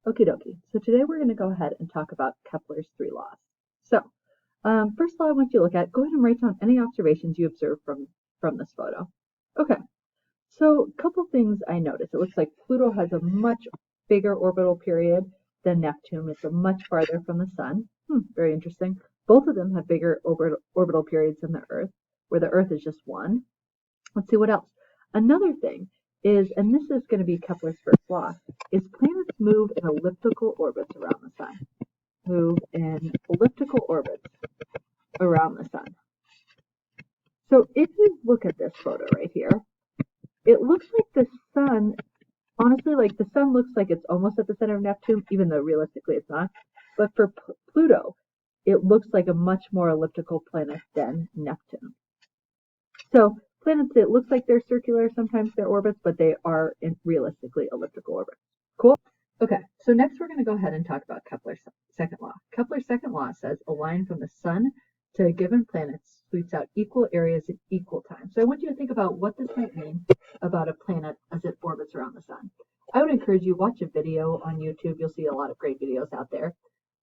Okie dokie. So today we're going to go ahead and talk about Kepler's three laws. So first law I want you to look at, go ahead and write down any observations you observe from this photo. Okay, so a couple things I noticed. It looks like Pluto has a much bigger orbital period than Neptune. It's a much farther from the sun. Very interesting. Both of them have bigger orbital periods than the Earth, where the Earth is just one. Let's see what else. Another thing is, and this is going to be Kepler's first law, is planets move in elliptical orbits around the sun. Move in elliptical orbits around the sun. So if you look at this photo right here, it looks like the sun, honestly, like the sun looks like it's almost at the center of Neptune, even though realistically it's not. But for Pluto, it looks like a much more elliptical planet than Neptune. So planets, it looks like they're circular, sometimes they're orbits, but they are realistically elliptical orbits. Cool? Okay, so next we're going to go ahead and talk about Kepler's second law. Kepler's second law says a line from the sun to a given planet sweeps out equal areas in equal time. So I want you to think about what this might mean about a planet as it orbits around the sun. I would encourage you to watch a video on YouTube. You'll see a lot of great videos out there.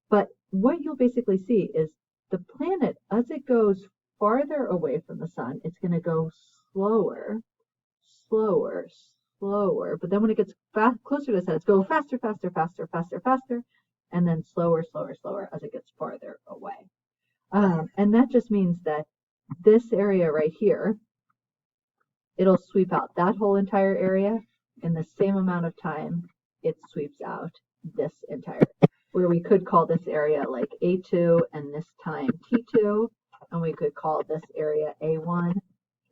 But what you'll basically see is the planet, as it goes farther away from the sun, it's going to go slower, slower, slower. But then when it gets closer to the sun, it's going faster, faster, faster, faster, faster, and then slower, slower, slower as it gets farther away. And that just means that this area right here, it'll sweep out that whole entire area in the same amount of time it sweeps out this entire, where we could call this area like A2 and this time T2, and we could call this area A1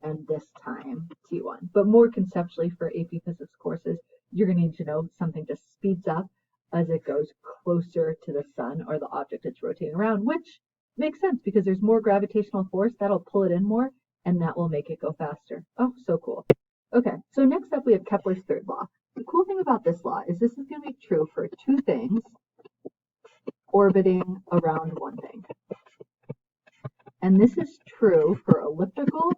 and this time T1. But more conceptually for AP Physics courses, you're going to need to know something just speeds up as it goes closer to the sun or the object it's rotating around, which makes sense because there's more gravitational force that'll pull it in more, and that will make it go faster. Oh, so cool. Okay, so next up we have Kepler's third law. The cool thing about this law is this is going to be true for two things orbiting around one thing. And this is true for elliptical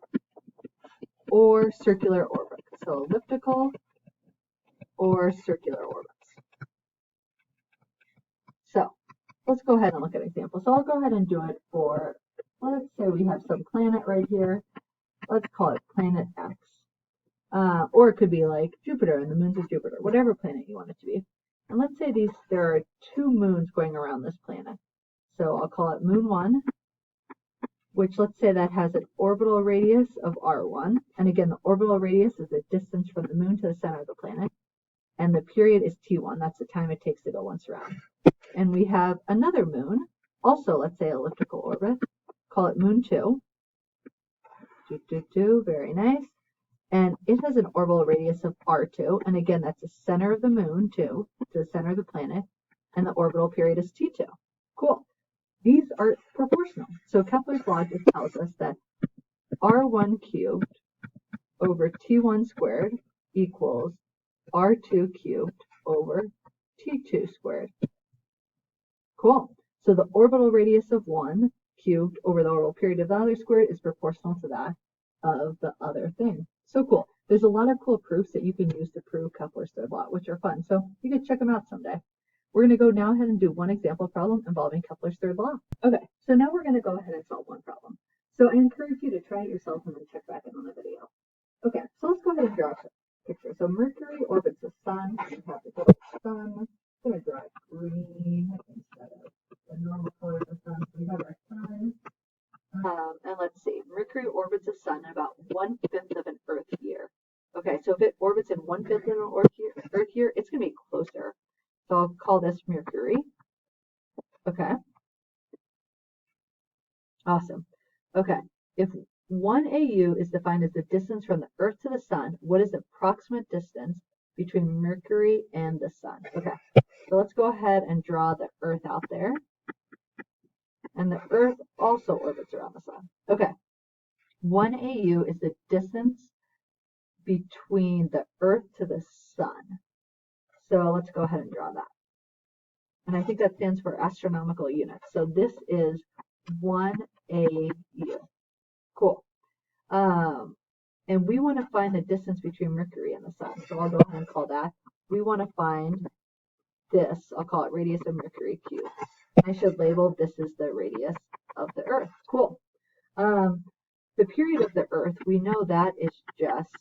or circular orbits. So elliptical or circular orbits. So let's go ahead and look at examples. So I'll go ahead and do it for, let's say we have some planet right here. Let's call it planet X. Or it could be like Jupiter and the moons of Jupiter, whatever planet you want it to be. And let's say there are two moons going around this planet. So I'll call it moon 1, which let's say that has an orbital radius of R1. And again, the orbital radius is the distance from the moon to the center of the planet. And the period is T1. That's the time it takes to go once around. And we have another moon, also let's say elliptical orbit. Call it moon 2. Very nice. And it has an orbital radius of R2. And again, that's the center of the moon, too, to the center of the planet. And the orbital period is T2. Cool. These are proportional. So Kepler's law just tells us that R1 cubed over T1 squared equals R2 cubed over T2 squared. Cool. So the orbital radius of one cubed over the orbital period of the other squared is proportional to that of the other thing. So cool. There's a lot of cool proofs that you can use to prove Kepler's third law, which are fun. So you can check them out someday. We're going to go now ahead and do one example problem involving Kepler's third law. Okay, so now we're going to go ahead and solve one problem. So I encourage you to try it yourself and then check back in on the video. Okay, so let's go ahead and draw a picture. So Mercury orbits the sun. We have the sun. I'm going to draw it green instead of the normal color of the sun. So we have our sun. And let's see, Mercury orbits the sun in about 1/5 of an Earth year. Okay, so if it orbits in 1/5 of an Earth year, it's going to be closer. So I'll call this Mercury. Okay. Awesome. Okay. If 1 AU is defined as the distance from the Earth to the sun, what is the approximate distance between Mercury and the sun? Okay. So let's go ahead and draw the Earth out there. And the Earth also orbits around the sun. Okay. 1 AU is the distance between the Earth to the sun. So let's go ahead and draw that. And I think that stands for astronomical units. So this is 1 AU. Cool. And we want to find the distance between Mercury and the sun. So I'll go ahead and call that. We want to find this, I'll call it radius of Mercury cubed. I should label this is the radius of the Earth. Cool. The period of the Earth, we know that is just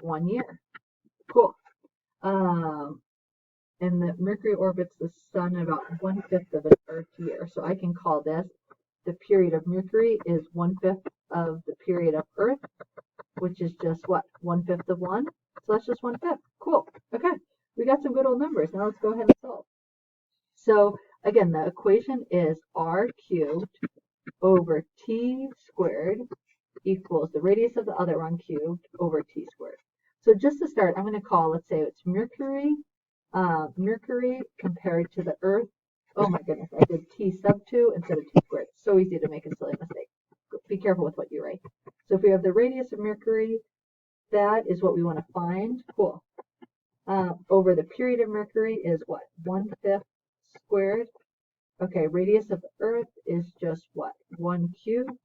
1 year. Cool. And the Mercury orbits the sun about 1/5 of an Earth year. So I can call this the period of Mercury is 1/5 of the period of Earth, which is just what? 1/5 of 1. So that's just 1/5. Cool. Okay. We got some good old numbers. Now let's go ahead and solve. So again, the equation is r cubed over t squared equals the radius of the other one cubed over t squared. So just to start, I'm going to call, let's say it's Mercury compared to the Earth. Oh my goodness, I did t sub 2 instead of t squared. So easy to make a silly mistake. Be careful with what you write. So if we have the radius of Mercury, that is what we want to find. Cool. Over the period of Mercury is what? 1/5 squared. Okay, radius of the Earth is just what? 1 cubed.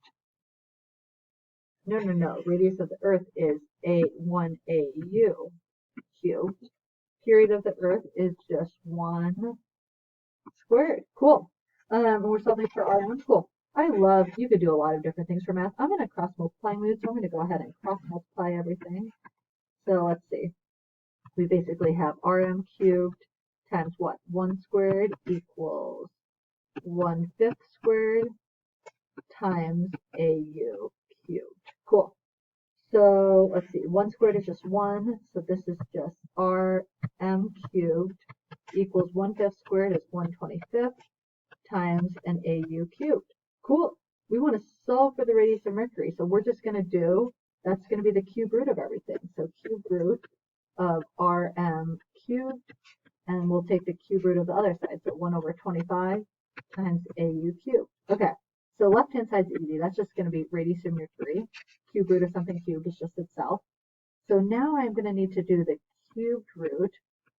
No. Radius of the Earth is 1 AU cubed. Period of the Earth is just 1 squared. Cool. We're solving for RM. Cool. You could do a lot of different things for math. I'm in a cross multiplying mood, so I'm going to go ahead and cross multiply everything. So let's see. We basically have RM cubed times what? 1 squared equals 1/5 squared times AU cubed. Cool. So let's see. 1 squared is just 1, so this is just RM cubed equals 1/5 squared is 1/25 times an AU cubed. Cool. We want to solve for the radius of Mercury, so we're just going to do, that's going to be the cube root of everything. So cube root of RM cubed, and we'll take the cube root of the other side, so 1/25 times AU cubed. Okay, so left-hand side's easy. That's just going to be radius of Mercury. Cube root of something cubed is just itself. So now I'm going to need to do the cubed root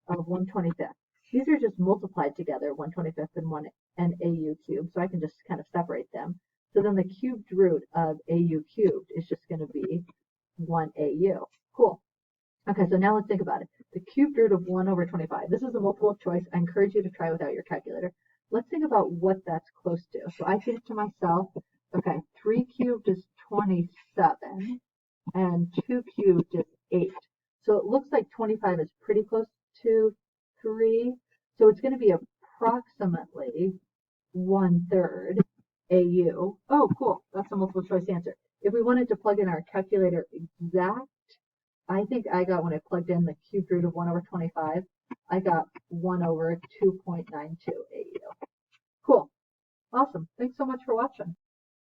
of 1/25. These are just multiplied together, 1/25 and AU cubed, so I can just kind of separate them. So then the cubed root of AU cubed is just going to be 1 AU. Cool. Okay, so now let's think about it. The cubed root of 1/25. This is a multiple choice. I encourage you to try without your calculator. Let's think about what that's close to. So I think to myself, okay, 3 cubed is 27, and 2 cubed is 8. So it looks like 25 is pretty close to 3. So it's going to be approximately 1/3 AU. Oh, cool. That's a multiple choice answer. If we wanted to plug in our calculator exact, I think I got, when I plugged in the cubed root of 1/25, I got 1/2.92 AU. Cool. Awesome. Thanks so much for watching.